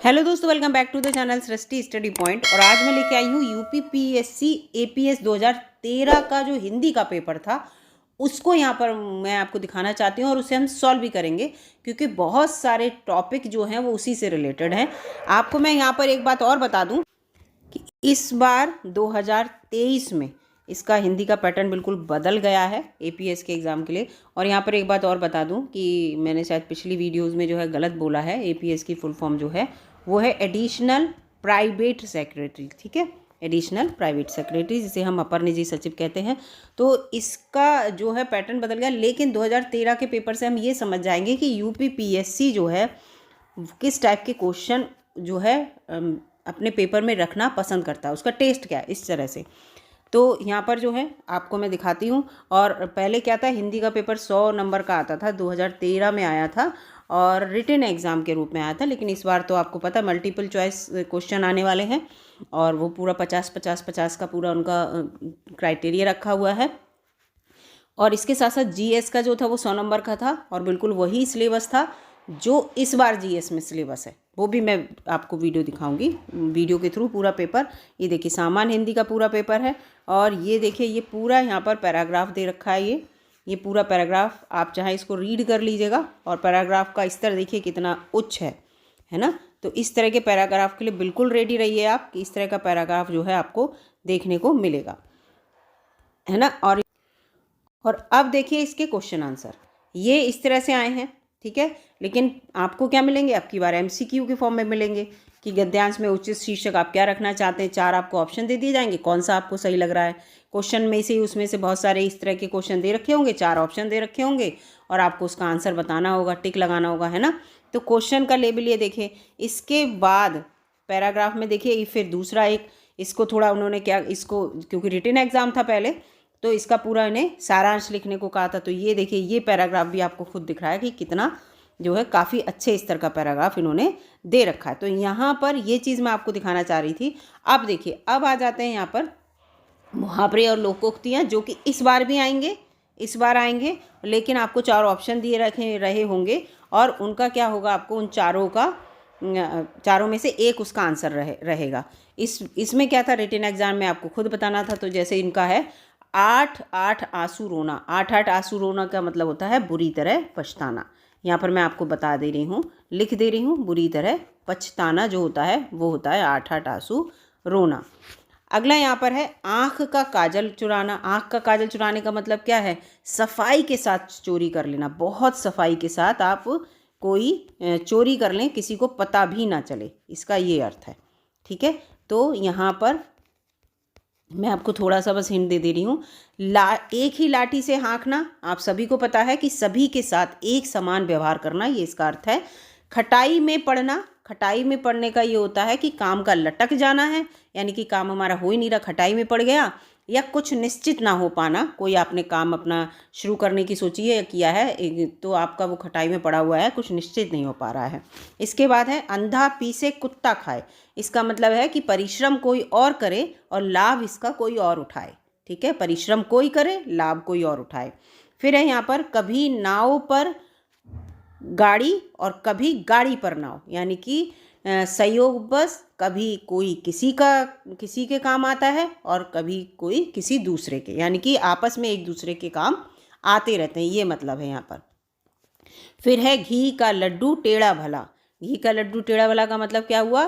Hello दोस्तों, welcome back to the channel Srishti study point. और आज मैं लेके आई हूँ यूपी पीएससी एपीएस 2013 का जो हिंदी का पेपर था उसको यहाँ पर मैं आपको दिखाना चाहती हूँ और उसे हम सॉल्व भी करेंगे क्योंकि बहुत सारे टॉपिक जो हैं वो उसी से रिलेटेड हैं। आपको मैं यहाँ पर एक बात और बता दूँ कि इस बार 2023 में इसका हिंदी का पैटर्न बिल्कुल बदल गया है एपीएस के एग्ज़ाम के लिए। और यहाँ पर एक बात और बता दूँ कि मैंने शायद पिछली वीडियोज़ में जो है गलत बोला है। एपीएस की फुल फॉर्म जो है वो है एडिशनल प्राइवेट सेक्रेटरी, ठीक है, एडिशनल प्राइवेट सेक्रेटरी, जिसे हम अपर निजी सचिव कहते हैं। तो इसका जो है पैटर्न बदल गया, लेकिन 2013 के पेपर से हम ये समझ जाएंगे कि यूपी पीएससी जो है किस टाइप के क्वेश्चन जो है अपने पेपर में रखना पसंद करता है, उसका टेस्ट क्या है, इस तरह से। तो यहाँ पर जो है आपको मैं दिखाती हूँ। और पहले क्या था, हिंदी का पेपर 100 नंबर का आता था, 2013 में आया था और रिटन एग्ज़ाम के रूप में आया था। लेकिन इस बार तो आपको पता मल्टीपल चॉइस क्वेश्चन आने वाले हैं और वो पूरा 50-50-50 का पूरा उनका क्राइटेरिया रखा हुआ है। और इसके साथ साथ जीएस का जो था वो 100 नंबर का था और बिल्कुल वही सिलेबस था जो इस बार जीएस में सिलेबस है। वो भी मैं आपको वीडियो दिखाऊंगी, वीडियो के थ्रू पूरा पेपर। ये देखिए सामान्य हिंदी का पूरा पेपर है और ये देखिए ये पूरा यहाँ पर पैराग्राफ दे रखा है। ये पूरा पैराग्राफ आप चाहे इसको रीड कर लीजिएगा और पैराग्राफ का स्तर देखिए कितना उच्च है ना। तो इस तरह के पैराग्राफ के लिए बिल्कुल रेडी रहिए आप कि इस तरह का पैराग्राफ जो है आपको देखने को मिलेगा, है ना। और अब देखिए इसके क्वेश्चन आंसर ये इस तरह से आए हैं, ठीक है। लेकिन आपको क्या मिलेंगे, अब की बार एमसीक्यू के फॉर्म में मिलेंगे कि गद्यांश में उचित शीर्षक आप क्या रखना चाहते हैं। 4 आपको ऑप्शन दे दिए जाएंगे, कौन सा आपको सही लग रहा है। क्वेश्चन में से उसमें से बहुत सारे इस तरह के क्वेश्चन दे रखे होंगे, 4 ऑप्शन दे रखे होंगे और आपको उसका आंसर बताना होगा, टिक लगाना होगा, है ना। तो क्वेश्चन का लेवल ये देखिए। इसके बाद पैराग्राफ में देखिए फिर दूसरा एक, इसको थोड़ा उन्होंने क्या, इसको क्योंकि रिटन एग्जाम था पहले तो इसका पूरा इन्हें सारांश लिखने को कहा था। तो ये देखिए ये पैराग्राफ भी आपको खुद दिख रहा है कि कितना जो है काफ़ी अच्छे स्तर का पैराग्राफ इन्होंने दे रखा है। तो यहाँ पर ये चीज़ मैं आपको दिखाना चाह रही थी। अब देखिए अब आ जाते हैं यहाँ पर मुहावरे और लोकोक्तियाँ जो कि इस बार भी आएंगे, इस बार आएंगे, लेकिन आपको 4 ऑप्शन दिए रहे होंगे और उनका क्या होगा, आपको उन चारों में से एक उसका आंसर रहेगा। इसमें क्या था, रिटन एग्जाम में आपको खुद बताना था। तो जैसे इनका है 8-8 आंसू रोना। 8-8 आंसू रोना का मतलब होता है बुरी तरह पछताना। यहाँ पर मैं आपको बता दे रही हूँ, लिख दे रही हूँ, बुरी तरह पछताना जो होता है वो होता है 8-8 आंसू रोना। अगला यहाँ पर है आँख का काजल चुराना। आँख का काजल चुराने का मतलब क्या है, सफाई के साथ चोरी कर लेना। बहुत सफाई के साथ आप कोई चोरी कर लें, किसी को पता भी ना चले, इसका ये अर्थ है, ठीक है। तो यहाँ पर मैं आपको थोड़ा सा बस हिंट दे रही हूँ। एक ही लाठी से हाँकना, आप सभी को पता है कि सभी के साथ एक समान व्यवहार करना, ये इसका अर्थ है। खटाई में पड़ना, खटाई में पड़ने का ये होता है कि काम का लटक जाना है, यानी कि काम हमारा हो ही नहीं रहा, खटाई में पड़ गया। या कुछ निश्चित ना हो पाना, कोई आपने काम अपना शुरू करने की सोची है या किया है तो आपका वो खटाई में पड़ा हुआ है, कुछ निश्चित नहीं हो पा रहा है। इसके बाद है अंधा पीसे कुत्ता खाए। इसका मतलब है कि परिश्रम कोई और करे और लाभ इसका कोई और उठाए, ठीक है। परिश्रम कोई करे, लाभ कोई और उठाए। फिर है यहाँ पर कभी नाव पर गाड़ी और कभी गाड़ी पर नाव, यानी कि संयोग बस कभी कोई किसी के काम आता है और कभी कोई किसी दूसरे के, यानी कि आपस में एक दूसरे के काम आते रहते हैं, ये मतलब है यहाँ पर। फिर है घी का लड्डू टेढ़ा भला। घी का लड्डू टेढ़ा भला का मतलब क्या हुआ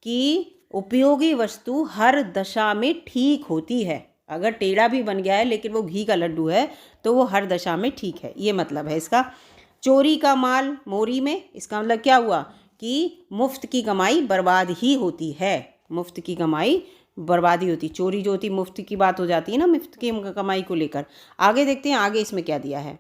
कि उपयोगी वस्तु हर दशा में ठीक होती है। अगर टेढ़ा भी बन गया है लेकिन वो घी का लड्डू है तो वो हर दशा में ठीक है, ये मतलब है इसका। चोरी का माल मोरी में, इसका मतलब क्या हुआ कि मुफ्त की कमाई बर्बाद ही होती है। मुफ्त की कमाई बर्बादी होती, चोरी जो होती मुफ्त की बात हो जाती है ना, मुफ्त की कमाई को लेकर। आगे देखते हैं आगे इसमें क्या दिया है।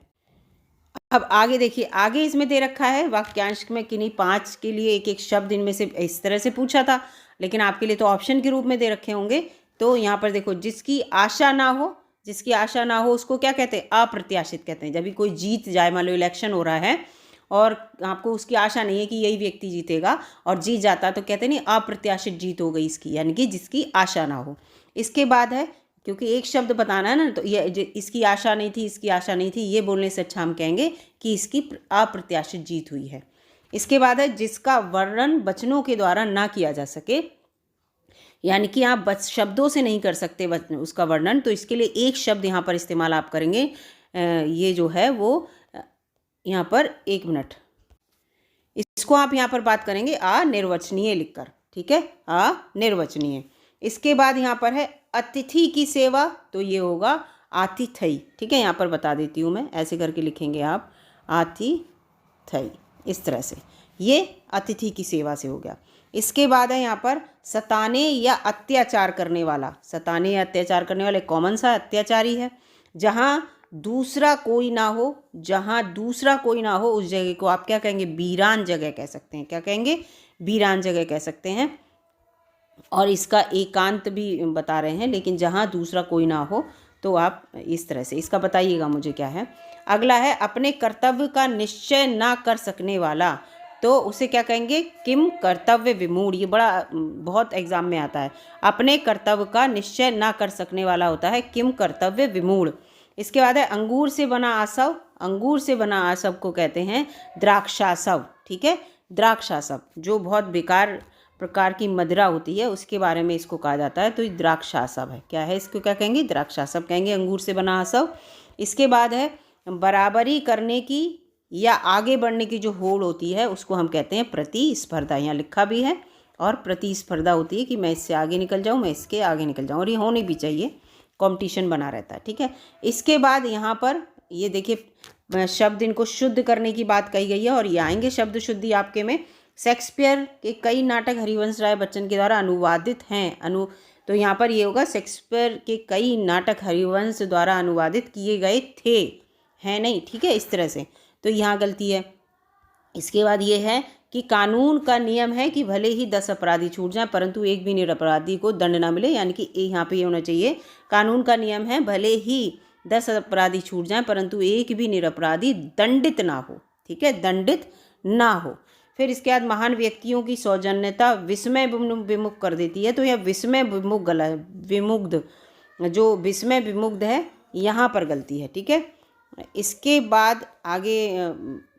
अब आगे देखिए, आगे इसमें दे रखा है वाक्यांश में किन्हीं 5 के लिए एक एक शब्द इनमें से इस तरह से पूछा था, लेकिन आपके लिए तो ऑप्शन के रूप में दे रखे होंगे। तो यहाँ पर देखो, जिसकी आशा ना हो, जिसकी आशा ना हो उसको क्या कहते हैं, अप्रत्याशित कहते हैं। जब भी कोई जीत जाए, मान लो इलेक्शन हो रहा है और आपको उसकी आशा नहीं है कि यही व्यक्ति जीतेगा और जीत जाता तो कहते नहीं अप्रत्याशित जीत हो गई इसकी, यानी कि जिसकी आशा ना हो। इसके बाद है, क्योंकि एक शब्द बताना है ना, तो ये इसकी आशा नहीं थी, इसकी आशा नहीं थी, ये बोलने से अच्छा हम कहेंगे कि इसकी अप्रत्याशित जीत हुई है। इसके बाद है जिसका वर्णन वचनों के द्वारा ना किया जा सके, यानी कि आप बस शब्दों से नहीं कर सकते उसका वर्णन, तो इसके लिए एक शब्द यहाँ पर इस्तेमाल आप करेंगे। ये जो है वो यहाँ पर 1 मिनट, इसको आप यहाँ पर बात करेंगे अनिर्वचनीय लिखकर, ठीक है, अनिर्वचनीय। इसके बाद यहाँ पर है अतिथि की सेवा, तो ये होगा आतिथ्य, ठीक है। यहाँ पर बता देती हूँ मैं, ऐसे करके लिखेंगे आप आतिथ्य, इस तरह से, ये अतिथि की सेवा से हो गया। इसके बाद है यहाँ पर सताने या अत्याचार करने वाला, सताने या अत्याचार करने वाले कॉमन सा अत्याचारी है। जहाँ दूसरा कोई ना हो, जहाँ दूसरा कोई ना हो उस जगह को आप क्या कहेंगे, वीरान जगह कह सकते हैं। क्या कहेंगे, वीरान जगह कह सकते हैं। और इसका एकांत भी बता रहे हैं, लेकिन जहाँ दूसरा कोई ना हो तो आप इस तरह से इसका बताइएगा मुझे क्या है। अगला है अपने कर्तव्य का निश्चय ना कर सकने वाला, तो उसे क्या कहेंगे, किम कर्तव्य विमूढ़। ये बहुत एग्जाम में आता है। अपने कर्तव्य का निश्चय ना कर सकने वाला होता है किम कर्तव्य विमूढ़। इसके बाद है अंगूर से बना आसव, अंगूर से बना आसव को कहते हैं द्राक्षासव, ठीक है, द्राक्षासव। जो बहुत बेकार प्रकार की मदिरा होती है उसके बारे में इसको कहा जाता है, तो ये द्राक्षासव है। क्या है, इसको क्या कहेंगे, द्राक्षासव कहेंगे, अंगूर से बना आसव। इसके बाद है बराबरी करने की या आगे बढ़ने की जो होड़ होती है उसको हम कहते हैं प्रतिस्पर्धा। यहाँ लिखा भी है, और प्रतिस्पर्धा होती है कि मैं इससे आगे निकल जाऊँ, मैं इसके आगे निकल जाऊँ, और ये होनी भी चाहिए, कंपटीशन बना रहता है, ठीक है। इसके बाद यहाँ पर ये देखिए शब्द इनको शुद्ध करने की बात कही गई है, और ये आएंगे शब्द शुद्धि आपके में। शेक्सपियर के कई नाटक हरिवंश राय बच्चन के द्वारा अनुवादित हैं, तो यहाँ पर ये होगा शेक्सपियर के कई नाटक हरिवंश द्वारा अनुवादित किए गए थे, हैं नहीं, ठीक है, इस तरह से, तो यहाँ गलती है। इसके बाद ये है कि कानून का नियम है कि भले ही 10 अपराधी छूट जाएं परंतु एक भी निरपराधी को दंड ना मिले, यानी कि यहाँ पे ये होना चाहिए, कानून का नियम है भले ही 10 अपराधी छूट जाएं परंतु एक भी निरपराधी दंडित ना हो, ठीक है, दंडित ना हो। फिर इसके बाद महान व्यक्तियों की सौजन्यता विस्मय विमुख कर देती है, तो यह विस्मय विमुख गलत, विमुग्ध, जो विस्मय विमुग्ध है यहाँ पर गलती है, ठीक है। इसके बाद आगे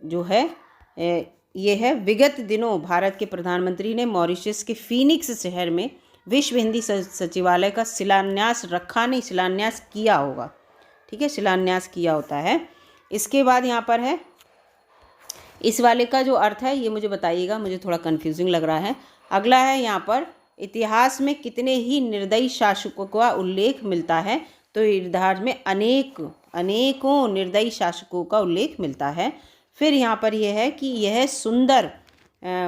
जो है ये है विगत दिनों भारत के प्रधानमंत्री ने मॉरिशस के फीनिक्स शहर में विश्व हिंदी सचिवालय का शिलान्यास रखा नहीं, शिलान्यास किया होगा, ठीक है, शिलान्यास किया होता है। इसके बाद यहाँ पर है इस वाले का जो अर्थ है ये मुझे बताइएगा, मुझे थोड़ा कंफ्यूजिंग लग रहा है। अगला है यहाँ पर इतिहास में कितने ही निर्दयी शासकों का उल्लेख मिलता है, तो इतिहास में अनेकों निर्दयी शासकों का उल्लेख मिलता है। फिर यहाँ पर यह है कि यह सुंदर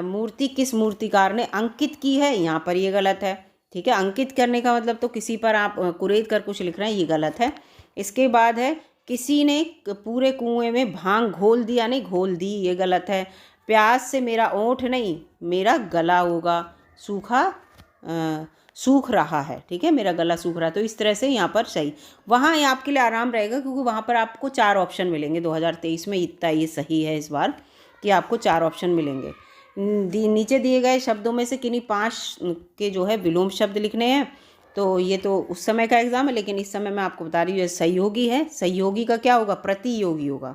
मूर्ति किस मूर्तिकार ने अंकित की है, यहाँ पर ये गलत है, ठीक है। अंकित करने का मतलब तो किसी पर आप कुरेद कर कुछ लिख रहे हैं, ये गलत है। इसके बाद है किसी ने पूरे कुएं में भांग घोल दिया, नहीं घोल दी, ये गलत है। प्यास से मेरा ओंठ नहीं मेरा गला होगा, सूख रहा है, ठीक है, मेरा गला सूख रहा है, तो इस तरह से यहाँ पर सही। वहाँ आपके लिए आराम रहेगा क्योंकि वहाँ पर आपको 4 ऑप्शन मिलेंगे। 2023 में इतना ये सही है इस बार कि आपको 4 ऑप्शन मिलेंगे। नीचे दिए गए शब्दों में से किन्हीं 5 के जो है विलोम शब्द लिखने हैं, तो ये तो उस समय का एग्जाम है, लेकिन इस समय मैं आपको बता रही हूँ सहयोगी है। सहयोगी का क्या होगा, प्रतियोगी होगा,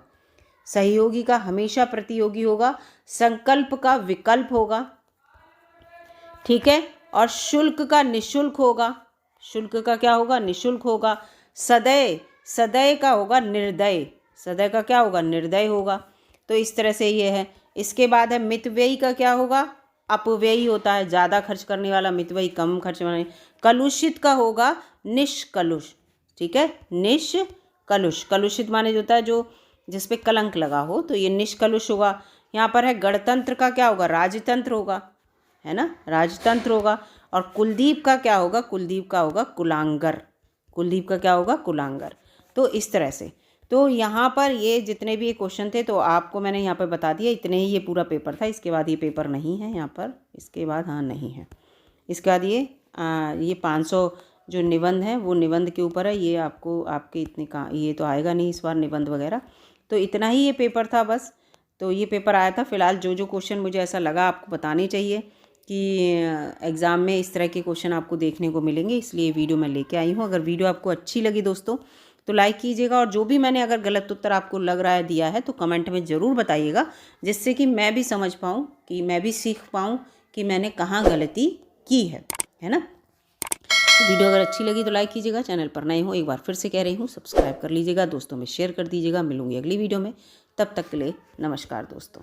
सहयोगी का हमेशा प्रतियोगी होगा। संकल्प का विकल्प होगा, ठीक है, और शुल्क का निशुल्क होगा, शुल्क का क्या होगा, निशुल्क होगा। सदय, सदय का होगा निर्दय, सदय का क्या होगा, निर्दय होगा, तो इस तरह से ये है। इसके बाद है मितव्ययी का क्या होगा, अपव्ययी होता है, ज़्यादा खर्च करने वाला, मितव्ययी कम खर्च वाला। कलुषित का होगा निष्कलुष, ठीक है, निष्कलुष, कलुषित माने जो होता है जो जिस पे कलंक लगा हो, तो ये निष्कलुष होगा। यहाँ पर है गणतंत्र का क्या होगा, राजतंत्र होगा, है ना, राजतंत्र होगा। और कुलदीप का क्या होगा, कुलदीप का होगा कुलांगर, कुलदीप का क्या होगा, कुलांगर। तो इस तरह से, तो यहाँ पर ये जितने भी ये क्वेश्चन थे तो आपको मैंने यहाँ पर बता दिया, इतने ही ये पूरा पेपर था। इसके बाद ये पेपर नहीं है यहाँ पर, इसके बाद हाँ नहीं है। इसके बाद ये 500 जो निबंध है वो निबंध के ऊपर है, ये आपको आपके इतने का ये तो आएगा नहीं इस बार निबंध वगैरह, तो इतना ही ये पेपर था बस। तो ये पेपर आया था। फिलहाल जो क्वेश्चन मुझे ऐसा लगा आपको बताने चाहिए कि एग्ज़ाम में इस तरह के क्वेश्चन आपको देखने को मिलेंगे, इसलिए वीडियो मैं लेके आई हूँ। अगर वीडियो आपको अच्छी लगी दोस्तों तो लाइक कीजिएगा, और जो भी मैंने अगर गलत उत्तर आपको लग रहा है दिया है तो कमेंट में ज़रूर बताइएगा, जिससे कि मैं भी समझ पाऊँ, कि मैं भी सीख पाऊँ कि मैंने कहाँ गलती की है ना। वीडियो अगर अच्छी लगी तो लाइक कीजिएगा, चैनल पर नए हो एक बार फिर से कह रही हूँ सब्सक्राइब कर लीजिएगा, दोस्तों में शेयर कर दीजिएगा। मिलूंगी अगली वीडियो में, तब तक के लिए नमस्कार दोस्तों।